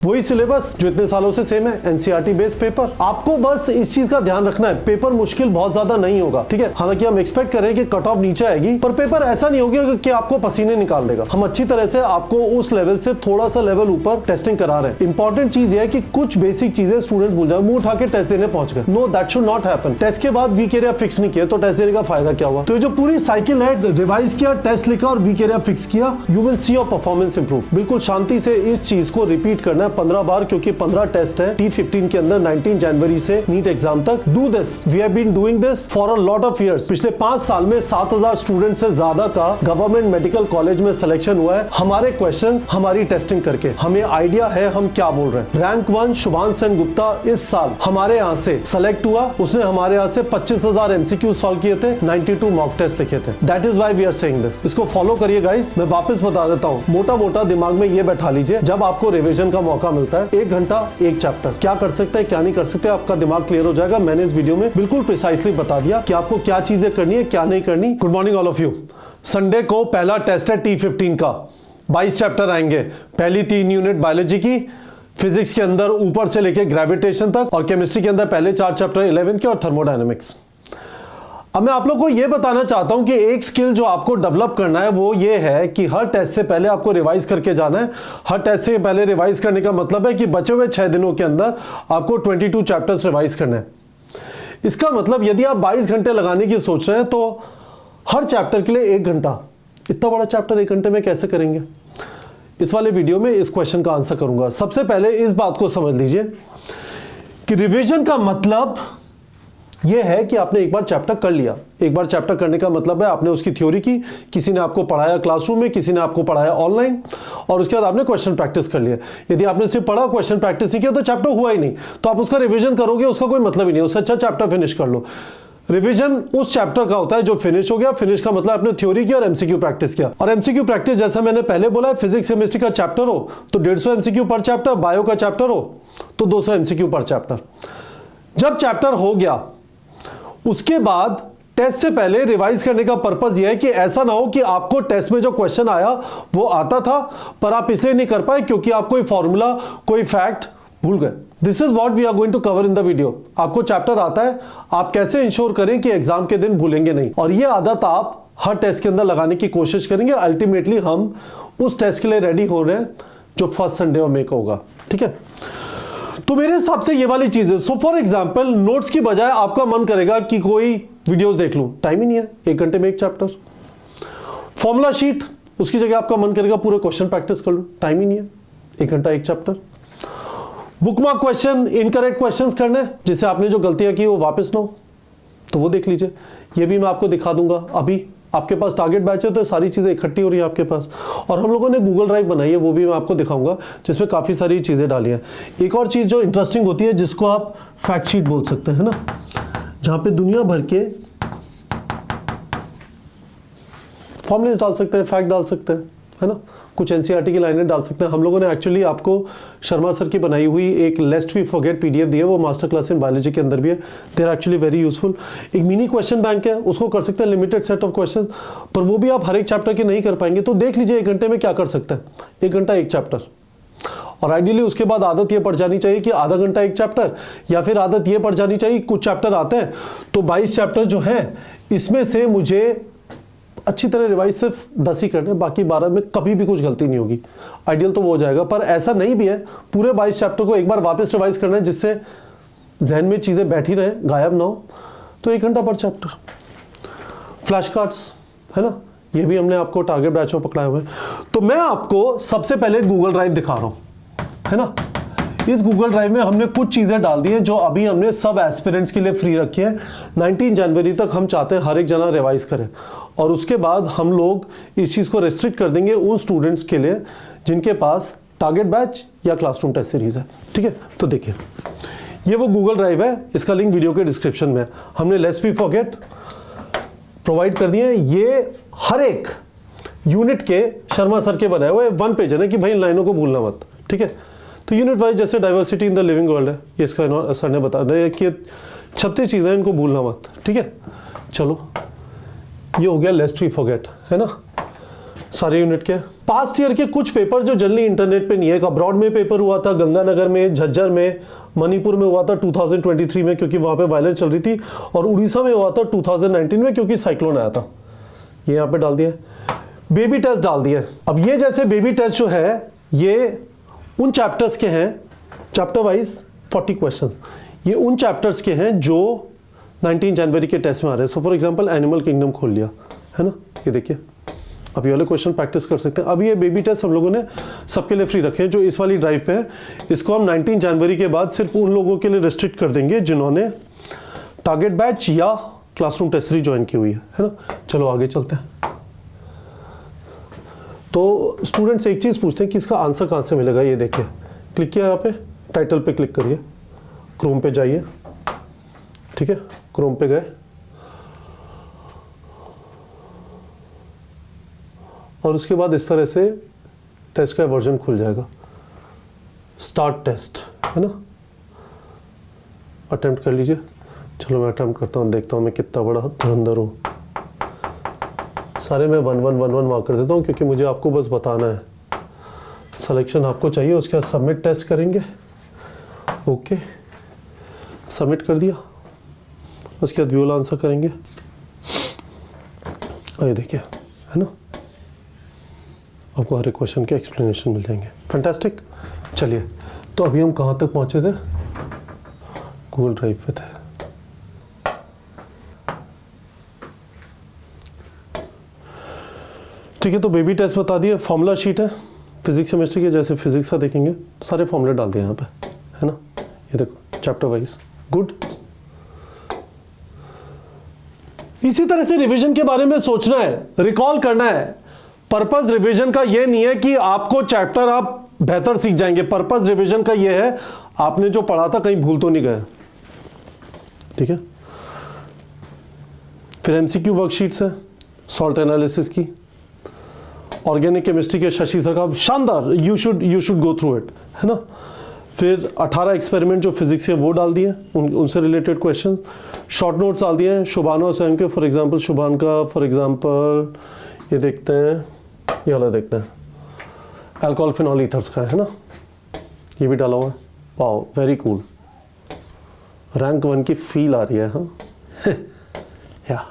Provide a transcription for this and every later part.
वही सिलेबस जो इतने सालों से सेम है, एनसीईआरटी बेस्ड पेपर। आपको बस इस चीज का ध्यान रखना है, पेपर मुश्किल बहुत ज्यादा नहीं होगा, ठीक है। हालांकि हम एक्सपेक्ट करें कि कट ऑफ नीचे आएगी, पर पेपर ऐसा नहीं होगा कि आपको पसीने निकाल देगा। हम अच्छी तरह से आपको उस लेवल से थोड़ा सा लेवल ऊपर टेस्टिंग करा रहे हैं। इंपॉर्टेंट चीज ये है कि कुछ बेसिक चीजें स्टूडेंट भूल जाए, मुंह उठा के टेस्ट देने पहुंच गए। No, that should not happen. Test के बाद वीक एरिया फिक्स नहीं किया तो टेस्ट देने का फायदा क्या हुआ? तो ये जो पूरी साइकिल है, रिवाइज किया, टेस्ट लिखा और वीक एरिया फिक्स किया, you will see your performance improve. बिल्कुल शांति से इस चीज को रिपीट करना है 15 बार, क्योंकि 15 टेस्ट है T15 के अंदर 19 जनवरी से नीट एग्जाम तक। Do this, we have been doing this for a lot of years. पिछले 5 साल में 7000 स्टूडेंट से ज्यादा का गवर्नमेंट मेडिकल कॉलेज में सिलेक्शन हुआ है हमारे क्वेश्चंस, हमारी टेस्टिंग करके। हमें आइडिया है हम क्या बोल रहे हैं। रैंक 1 शुभांश सेन गुप्ता इस साल हमारे यहाँ से सेलेक्ट हुआ, उसने हमारे यहाँ से 25,000 MCQ सॉल्व किए थे, 92 मॉक टेस्ट लिखे थे। That is why we are saying this. इसको फॉलो करिए गाइस। मैं वापस बता देता हूँ, मोटा मोटा दिमाग में ये बैठा लीजिए, जब आपको रिविजन का मौका मिलता है 1 घंटा एक चैप्टर, क्या कर सकते हैं क्या नहीं कर सकते, आपका दिमाग क्लियर हो जाएगा। मैंने इस वीडियो में बिल्कुल प्रिसाइसली बता दिया कि आपको क्या चीजें करनी है क्या नहीं करनी। Good morning all of you. Sunday को पहला टेस्ट है T15 का, 22 चैप्टर आएंगे। पहली 3 यूनिट बायोलॉजी की, फिजिक्स के अंदर ऊपर से लेके ग्रेविटेशन तक, और केमिस्ट्री के अंदर पहले 4 चैप्टर 11 के और थर्मोडायनेमिक्स। अब मैं आप लोगों को यह बताना चाहता हूं कि एक स्किल जो आपको डेवलप करना है वो ये है कि हर टेस्ट से पहले आपको रिवाइज करके जाना है। हर टेस्ट से पहले रिवाइज करने का मतलब है कि बचे हुए 6 दिनों के अंदर आपको 22 चैप्टर्स रिवाइज करने हैं। इसका मतलब यदि आप 22 घंटे लगाने की सोच रहे हैं तो हर चैप्टर के लिए 1 घंटा, इतना बड़ा चैप्टर 1 घंटे में कैसे करेंगे? इस वाले वीडियो में इस क्वेश्चन का आंसर करूंगा। सबसे पहले इस बात को समझ लीजिए कि रिविजन का मतलब यह है कि आपने एक बार चैप्टर कर लिया। एक बार चैप्टर करने का मतलब है आपने उसकी थ्योरी की, किसी ने आपको पढ़ाया क्लासरूम में, किसी ने आपको पढ़ाया ऑनलाइन, और उसके बाद आपने क्वेश्चन प्रैक्टिस कर लिया। यदि आपने सिर्फ पढ़ा, क्वेश्चन प्रैक्टिस नहीं किया तो चैप्टर हुआ ही नहीं। तो आप उसका रिविजन करोगे, उसका कोई मतलब ही नहीं। उससे अच्छा चैप्टर फिनिश कर लो। रिवीजन उस चैप्टर का होता है जो फिनिश हो गया। फिनिश का मतलब आपने थ्योरी की और एमसीक्यू प्रैक्टिस किया। और एमसीक्यू प्रैक्टिस जैसा मैंने पहले बोला, फिजिक्स केमिस्ट्री का चैप्टर हो तो 150 एमसीक्यू पर चैप्टर, बायो का चैप्टर हो तो 200 एमसीक्यू पर चैप्टर। जब चैप्टर हो गया उसके बाद टेस्ट से पहले रिवाइज करने का पर्पस यह है कि ऐसा ना हो कि आपको टेस्ट में जो क्वेश्चन आया वो आता था पर आप इसलिए नहीं कर पाए क्योंकि आप कोई फॉर्मूला, कोई फैक्ट भूल गए। This is what we are going to cover in the video. आपको चैप्टर आता है, आप कैसे इंश्योर करें कि एग्जाम के दिन भूलेंगे नहीं, और ये आदत आप हर टेस्ट के अंदर लगाने की कोशिश करेंगे। अल्टीमेटली हम उस टेस्ट के लिए रेडी हो रहे हैं जो फर्स्ट संडे में होगा, ठीक है। तो मेरे हिसाब से ये वाली चीज है। सो फॉर एग्जाम्पल, नोट्स की बजाय आपका मन करेगा कि कोई वीडियोस देख लूं, टाइम ही नहीं है, 1 घंटे में एक चैप्टर। फॉर्मूला शीट, उसकी जगह आपका मन करेगा पूरे क्वेश्चन प्रैक्टिस कर लूं, टाइम ही नहीं है, 1 घंटा एक chapter. Bookmark question, incorrect questions करने जिससे आपने जो गलतियां की वो वापस ना हो, तो वो देख लीजिए। ये भी मैं आपको दिखा दूंगा। अभी आपके पास टारगेट बैच है तो सारी चीजें इकट्ठी हो रही है आपके पास, और हम लोगों ने गूगल ड्राइव बनाई है, वो भी मैं आपको दिखाऊंगा जिसमें काफी सारी चीजें डाली हैं। एक और चीज जो इंटरेस्टिंग होती है जिसको आप फैक्ट शीट बोल सकते हैं ना, जहां पे दुनिया भर के फॉर्मूलेस डाल सकते हैं, फैक्ट डाल सकते हैं, है ना, कुछ एनसीईआरटी की लाइनें डाल सकते हैं। हम लोगों ने एक्चुअली आपको शर्मा सर की बनाई हुई एक लेस्ट वी फॉरगेट पीडीएफ दी है, वो मास्टर क्लास इन बायोलॉजी के अंदर भी है। They are actually very useful. एक मिनी क्वेश्चन बैंक है, उसको कर सकते हैं, लिमिटेड सेट ऑफ क्वेश्चन, पर वो भी आप हर एक चैप्टर के नहीं कर पाएंगे। तो देख लीजिए 1 घंटे में क्या कर सकते हैं, 1 घंटा एक चैप्टर। और आइडियली उसके बाद आदत ये पड़ जानी चाहिए कि आधा घंटा एक चैप्टर, या फिर आदत ये पड़ जानी चाहिए कुछ चैप्टर आते हैं तो 22 चैप्टर जो है इसमें से मुझे अच्छी तरह रिवाइज सिर्फ 10 ही करने, बाकी 12 में कभी भी कुछ गलती नहीं होगी। आइडियल तो वो हो जाएगा, पर ऐसा नहीं भी है। पूरे 22 चैप्टर को एक बार वापस रिवाइज करना है जिससे जहन में चीजें बैठी रहे, गायब ना हो। तो 1 घंटा पर चैप्टर। फ्लैश कार्ड्स, है ना, ये भी हमने आपको टारगेट बैच में पकड़ाए हुए हैं। तो मैं आपको सबसे पहले गूगल ड्राइव दिखा रहा हूं, है ना। इस गूगल ड्राइव में हमने कुछ चीजें डाल दी हैं जो अभी हमने सब एस्पिरेंट्स के लिए फ्री रखी है। 19 जनवरी तक हम चाहते हैं हर एक जना रिवाइज करे, और उसके बाद हम लोग इस चीज को रेस्ट्रिक्ट कर देंगे उन स्टूडेंट्स के लिए जिनके पास टारगेट बैच या क्लासरूम टेस्ट सीरीज है, ठीक है। तो देखिए, ये वो गूगल ड्राइव है, इसका लिंक वीडियो के डिस्क्रिप्शन में। हमने लेट्स वी फॉरगेट प्रोवाइड कर दिए। ये हर एक यूनिट के शर्मा सर के बनाए हुए 1 पेज है ना, कि भाई इन लाइनों को भूलना मत, ठीक है। तो यूनिट वाइज जैसे diversity in the living world है, ये इसका सर ने बता दिया कि 36 चीजें, इनको भूलना मत, ठीक है। चलो, ये हो गया लेस्ट वी फॉरगेट, है ना। सारे यूनिट के पास्ट ईयर के कुछ पेपर जो जनरली इंटरनेट पे नहीं है। अब्रॉड में पेपर हुआ था, गंगानगर में, झज्जर में, मणिपुर में हुआ था 2023 में क्योंकि वहां पे वायलेंस चल रही थी, और उड़ीसा में हुआ था 2019 में क्योंकि साइक्लोन आया था। ये यहाँ पे डाल दिया। बेबी टेस्ट डाल दिया। अब ये जैसे बेबी टेस्ट जो है ये उन चैप्टर्स के हैं, चैप्टर वाइज 40 क्वेश्चन, ये उन चैप्टर्स के हैं जो 19 जनवरी के टेस्ट में आ रहे हैं। So for example animal kingdom खोल लिया है ना, ये देखिए अब ये वाले क्वेश्चन प्रैक्टिस कर सकते हैं। अब ये बेबी टेस्ट हम लोगों ने सबके लिए फ्री रखे हैं जो इस वाली ड्राइव पे है। इसको हम 19 जनवरी के बाद सिर्फ उन लोगों के लिए रिस्ट्रिक्ट कर देंगे जिन्होंने टारगेट बैच या क्लासरूम टेस्ट सीरीज ज्वाइन की हुई है ना। चलो आगे चलते हैं। तो स्टूडेंट्स एक चीज पूछते हैं कि इसका आंसर कहां से मिलेगा। ये देखिए, क्लिक किया यहाँ पे, टाइटल पे क्लिक करिए, क्रोम पे जाइए, ठीक है, क्रोम पे गए और उसके बाद इस तरह से टेस्ट का वर्जन खुल जाएगा, स्टार्ट टेस्ट है ना। अटेम्प्ट कर लीजिए। चलो मैं अटेम्प्ट करता हूँ, देखता हूँ मैं कितना बड़ा धुरंधर हूँ। सारे मैं 1-1-1-1 मार्क कर देता हूँ क्योंकि मुझे आपको बस बताना है। सिलेक्शन आपको चाहिए, उसके बाद सबमिट टेस्ट करेंगे। ओके, सबमिट कर दिया, उसके बाद व्यूअल आंसर करेंगे। और ये देखिए है ना, आपको हर एक क्वेश्चन के एक्सप्लेनेशन मिल जाएंगे। फैंटास्टिक। चलिए, तो अभी हम कहाँ तक पहुँचे थे? गूगल ड्राइव पे थे। ठीक है, तो बेबी टेस्ट बता दिए। फॉर्मूला शीट है फिजिक्स केमिस्ट्री के, जैसे फिजिक्स का देखेंगे सारे फॉर्मूले डाल दिए यहाँ पे है ना। ये देखो चैप्टर वाइज। गुड। इसी तरह से रिवीजन के बारे में सोचना है, रिकॉल करना है। पर्पस रिवीजन का ये नहीं है कि आपको चैप्टर आप बेहतर सीख जाएंगे। पर्पस रिवीजन का ये है आपने जो पढ़ा था कहीं भूल तो नहीं गए, ठीक है। फिर एमसीक्यू वर्कशीट्स है, सॉल्ट एनालिसिस की, ऑर्गेनिक केमिस्ट्री के शशि सर का शानदार, you should go through it है ना। फिर 18 एक्सपेरिमेंट जो फिजिक्स के वो डाल दिए, उनसे रिलेटेड क्वेश्चन। शॉर्ट नोट्स डाल दिए हैं शुभान और स्वयं के। फॉर एग्जांपल शुभान का, फॉर एग्जांपल ये देखते हैं, ये वाला देखते हैं, अल्कोहल फिनॉल ईथर्स का है ना, ये भी डाला हुआ है। वाओ, वेरी कूल, रैंक 1 की फील आ रही है। हाँ या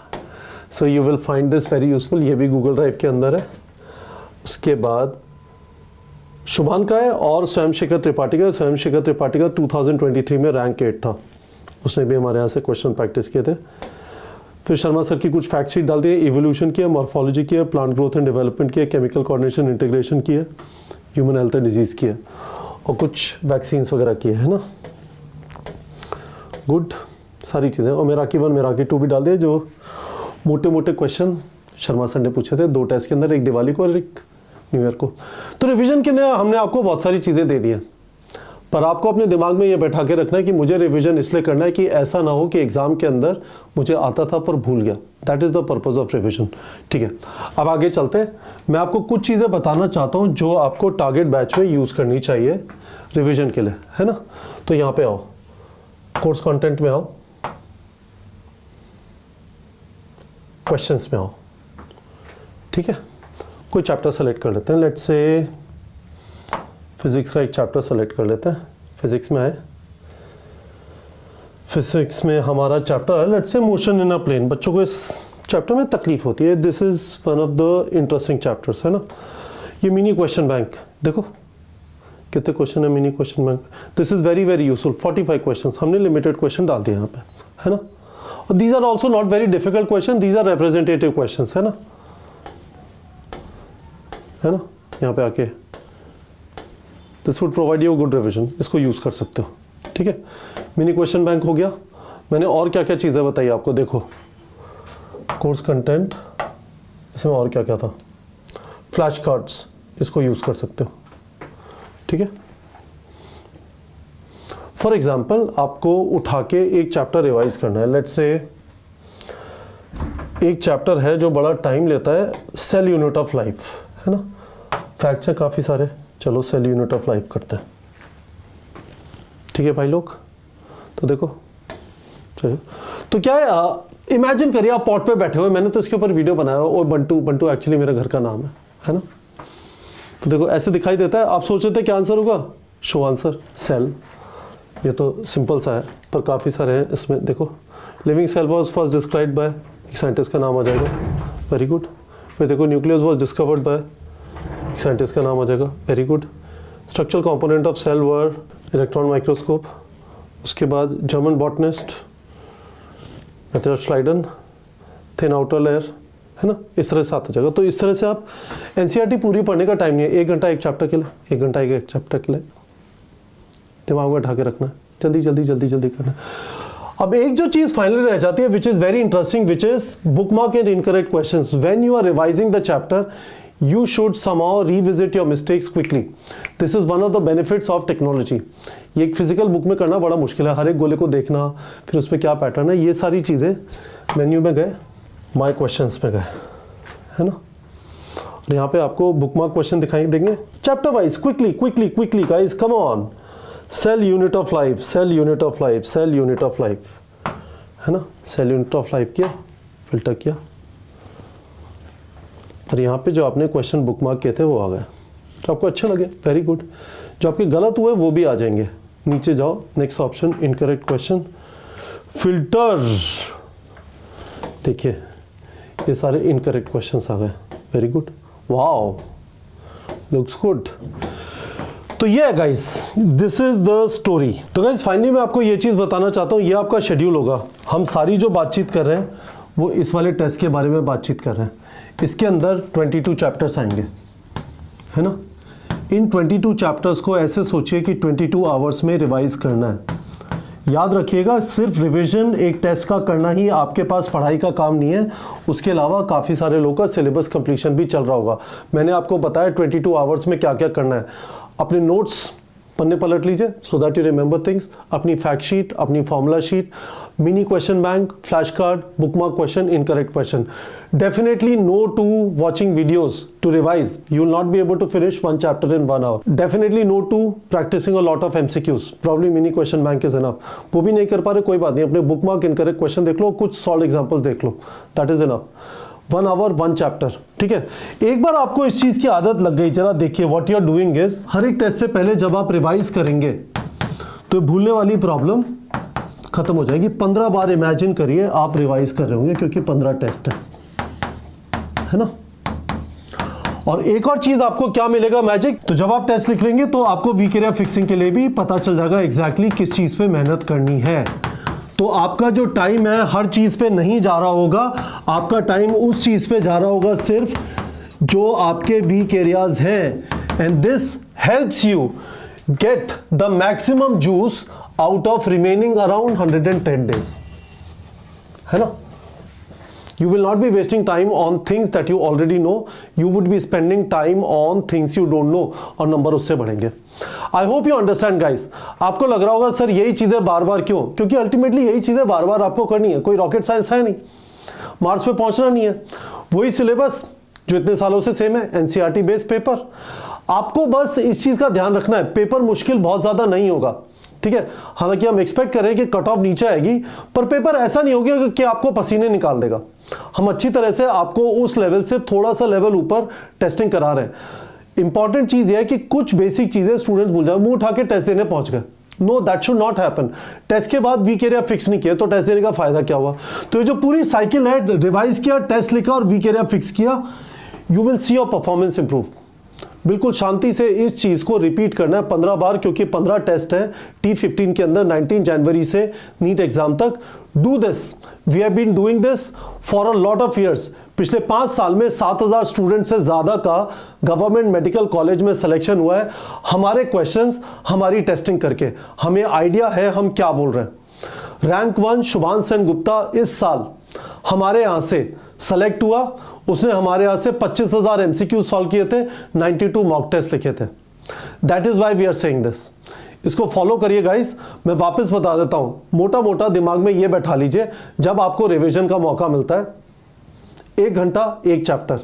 so you will find this very useful. ये भी गूगल ड्राइव के अंदर है। उसके बाद शुभान का है और स्वयं शेखर त्रिपाठी का। स्वयं शेखर त्रिपाठी का 2023 में रैंक 8 था, उसने भी हमारे यहाँ से क्वेश्चन प्रैक्टिस किए थे। फिर शर्मा सर की कुछ फैक्ट शीट डाल दी है, इवोल्यूशन की है, मॉर्फोलॉजी की है, प्लांट ग्रोथ एंड डेवलपमेंट की है, केमिकल कोऑर्डिनेशन इंटीग्रेशन की है, ह्यूमन हेल्थ एंड डिजीज की है, और कुछ वैक्सीन्स वगैरह की है ना। गुड, सारी चीज़ें। और मेराकी 1 मेराकी 2 भी डाल दिए, जो मोटे मोटे क्वेश्चन शर्मा सर ने पूछे थे 2 टेस्ट के अंदर, एक दिवाली को और एक न्यू ईयर को। तो रिवीजन के लिए हमने आपको बहुत सारी चीज़ें दे दी हैं, पर आपको अपने दिमाग में ये बैठा के रखना है कि मुझे रिवीजन इसलिए करना है कि ऐसा ना हो कि एग्जाम के अंदर मुझे आता था पर भूल गया। That is the purpose of revision, ठीक है। अब आगे चलते हैं। मैं आपको कुछ चीज़ें बताना चाहता हूँ जो आपको टारगेट बैच में यूज़ करनी चाहिए रिवीजन के लिए, है ना। तो यहाँ पे आओ, कोर्स कंटेंट में आओ, क्वेश्चंस में आओ, ठीक है। कोई चैप्टर सेलेक्ट कर लेते हैं। लेट्स से फिजिक्स का एक चैप्टर सेलेक्ट कर लेते हैं। फिजिक्स में है, फिजिक्स में हमारा चैप्टर है let's say motion in a plane. बच्चों को इस चैप्टर में तकलीफ होती है। This is one of the interesting chapters, है ना। ये मिनी क्वेश्चन बैंक देखो कितने क्वेश्चन है mini question bank. This is very very useful. 45 question हमने लिमिटेड क्वेश्चन डाल दिए यहाँ पे, है ना। और these are also not very difficult question, these are representative question, है ना, है ना। यहाँ पे आके this would provide you good revision, इसको यूज कर सकते हो, ठीक है। मिनी क्वेश्चन बैंक हो गया। मैंने और क्या क्या चीजें बताई आपको, देखो कोर्स कंटेंट, इसमें और क्या क्या था, फ्लैश कार्ड्स, इसको यूज कर सकते हो, ठीक है। फॉर एग्जाम्पल आपको उठा के एक चैप्टर रिवाइज करना है। लेट्स से एक चैप्टर है जो बड़ा टाइम लेता है, सेल यूनिट ऑफ लाइफ, है ना। फैक्ट्स हैं काफ़ी सारे, चलो सेल यूनिट ऑफ लाइफ करते हैं, ठीक है भाई लोग। तो देखो चलिए, तो क्या है, इमेजिन करिए आप पॉट पे बैठे हुए, मैंने तो इसके ऊपर वीडियो बनाया और बंटू एक्चुअली मेरे घर का नाम है, है ना। तो देखो ऐसे दिखाई देता है, आप सोच रहे थे क्या आंसर होगा, शो आंसर सेल, ये तो सिंपल सा है पर काफ़ी सारे हैं इसमें। देखो living cell was first described by, एक साइंटिस्ट का नाम आ जाएगा, वेरी गुड। फिर देखो न्यूक्लियस वॉज डिस्कवर्ड बाय, एक साइंटिस्ट का नाम आ जाएगा, very good. Structural component of cell were electron microscope, उसके बाद German botanist Matthias Schleiden, thin outer layer, है ना, इस तरह से आता जाएगा। तो इस तरह से आप एनसीईआरटी पूरी पढ़ने का टाइम नहीं है, 1 घंटा एक चैप्टर के लिए, 1 घंटा एक चैप्टर के लिए, दिमाग में उठा के रखना है, जल्दी जल्दी जल्दी जल्दी करना। अब एक जो चीज फाइनली रह जाती है which is very interesting, which is bookmark and incorrect questions. When you are revising the chapter you should somehow revisit your mistakes quickly. This is one of the benefits of technology. ये एक physical book में करना बड़ा मुश्किल है, हर एक गोले को देखना, फिर उसमें क्या पैटर्न है, ये सारी चीज़ें मेन्यू में गए, माय क्वेश्चंस में गए, है ना। और यहाँ पे आपको बुकमार्क क्वेश्चन दिखाई देंगे chapter wise, quickly quickly quickly guys, come on. Cell unit of life, cell unit of life, cell unit of life, है ना। सेल यूनिट ऑफ लाइफ किया, फिल्टर किया, और यहाँ पे जो आपने क्वेश्चन बुकमार्क किए थे वो आ गए, तो आपको अच्छे लगे, वेरी गुड। जो आपके गलत हुए वो भी आ जाएंगे, नीचे जाओ, next option incorrect question, filter, देखिए ये सारे इनकरेक्ट क्वेश्चंस आ गए, very good, wow, looks good. तो ये है guys, this is the story. तो गाइस फाइनली मैं आपको ये चीज़ बताना चाहता हूँ, ये आपका शेड्यूल होगा। हम सारी जो बातचीत कर रहे हैं वो इस वाले टेस्ट के बारे में बातचीत कर रहे हैं। इसके अंदर 22 चैप्टर्स आएंगे, है ना। इन 22 चैप्टर्स को ऐसे सोचिए कि 22 आवर्स में रिवाइज करना है। याद रखिएगा, सिर्फ रिवीजन एक टेस्ट का करना ही आपके पास पढ़ाई का काम नहीं है, उसके अलावा काफ़ी सारे लोगों का सिलेबस कंप्लीशन भी चल रहा होगा। मैंने आपको बताया 22 आवर्स में क्या क्या करना है। अपने नोट्स पन्ने पलट लीजिए सो दैट यू रिमेंबर थिंग्स, अपनी फैक्ट शीट, अपनी formula sheet, mini question bank, flash card, bookmark question, incorrect question. Definitely no to watching videos to revise. You will not be able to finish one chapter in 1 hour. Definitely no to practicing a lot of MCQs. Probably mini question bank is enough. वो भी नहीं कर पा रहे, कोई बात नहीं, अपने बुकमार्क इनकरेक्ट क्वेश्चन देख लो, कुछ सॉल्व एग्जांपल्स देख लो, that is enough. 1 hour 1 chapter, ठीक है। एक बार आपको इस चीज की आदत लग गई, जरा देखिए what you are doing is, हर एक टेस्ट से पहले जब आप रिवाइज करेंगे तो भूलने वाली प्रॉब्लम खत्म हो जाएगी। 15 बार इमेजिन करिए आप रिवाइज कर रहे होंगे, क्योंकि 15 टेस्ट है ना। और एक और चीज आपको क्या मिलेगा मैजिक, तो जब आप टेस्ट लिख लेंगे तो आपको वीक एरिया फिक्सिंग के लिए भी पता चल जाएगा एग्जैक्टली किस चीज पे मेहनत करनी है। तो आपका जो टाइम है हर चीज पे नहीं जा रहा होगा, आपका टाइम उस चीज पे जा रहा होगा सिर्फ जो आपके वीक एरियाज हैं, and this helps you get the maximum juice out of remaining around 110 days, है ना। You will not be wasting time on things that you already know. You would be spending time on things you don't know, और number उससे बढ़ेंगे। I hope you understand guys. आपको लग रहा होगा sir यही चीज़ें बार बार क्यों, क्योंकि अल्टीमेटली यही चीज़ें बार बार आपको करनी है, कोई रॉकेट साइंस है नहीं, मार्स पे पहुंचना नहीं है, वही सिलेबस जो इतने सालों से सेम है, एनसीईआरटी बेस्ड पेपर। आपको बस इस चीज़ का ध्यान रखना है, पेपर मुश्किल बहुत ज़्यादा नहीं होगा, ठीक है। हालांकि हम एक्सपेक्ट करें कि कट ऑफ नीचे आएगी, पर पेपर ऐसा नहीं होगा कि आपको पसीने निकाल देगा। हम अच्छी तरह से आपको उस लेवल से थोड़ा सा लेवल ऊपर टेस्टिंग करा रहे हैं। इंपॉर्टेंट चीज यह है कि कुछ बेसिक चीजें स्टूडेंट भूल जाए, मुंह उठा के टेस्ट देने पहुंच गए, no that should not happen. Test के बाद वीक एरिया फिक्स नहीं किया तो टेस्ट देने का फायदा क्या हुआ। तो ये जो पूरी साइकिल है, रिवाइज किया, टेस्ट लिखा और वीक एरिया फिक्स किया, you will see your performance improve. बिल्कुल शांति से इस चीज को रिपीट करना है 15 बार, क्योंकि 15 टेस्ट है T15 के अंदर 19 जनवरी से नीट एग्जाम तक। Do this, we have been doing this for a lot of years. पिछले 5 साल में 7000 स्टूडेंट से ज्यादा का गवर्नमेंट मेडिकल कॉलेज में सिलेक्शन हुआ है, हमारे क्वेश्चंस, हमारी टेस्टिंग करके। हमें आइडिया है हम क्या बोल रहे हैं। रैंक 1 शुभांश सेन गुप्ता इस साल हमारे यहां से सेलेक्ट हुआ, उसने हमारे यहां से 25,000 MCQ सॉल्व किए थे, 92 मॉक टेस्ट लिखे थे। That is why we are saying this. इसको फॉलो करिए गाइस। मैं वापस बता देता हूं, मोटा मोटा दिमाग में ये बैठा लीजिए, जब आपको रिवीजन का मौका मिलता है 1 घंटा एक चैप्टर,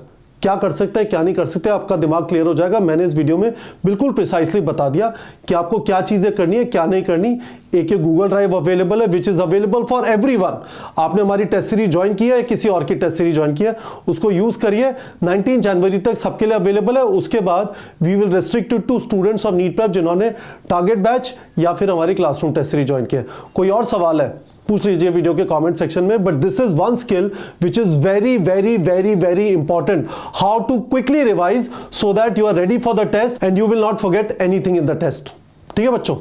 क्या कर सकते हैं क्या नहीं कर सकते, आपका दिमाग क्लियर हो जाएगा। मैंने इस वीडियो में बिल्कुल प्रिसाइसली बता दिया कि आपको क्या चीजें करनी है क्या नहीं करनी। एक गूगल ड्राइव अवेलेबल है which is available for everyone. आपने हमारी टेस्ट सीरीज ज्वाइन किया है, किसी और की टेस्ट सीरीज ज्वाइन किया है, उसको यूज करिए। 19 जनवरी तक सबके लिए अवेलेबल है। उसके बाद we will restricted to students of NEET prep जिन्होंने टारगेट बैच या फिर हमारी क्लासरूम टेस्ट सीरीज ज्वाइन किया है। कोई और सवाल है पूछ लीजिए वीडियो के कमेंट सेक्शन में। But this is one skill which is very very very very important, how to quickly revise so that you are ready for the test and you will not forget anything in the test. ठीक है बच्चों।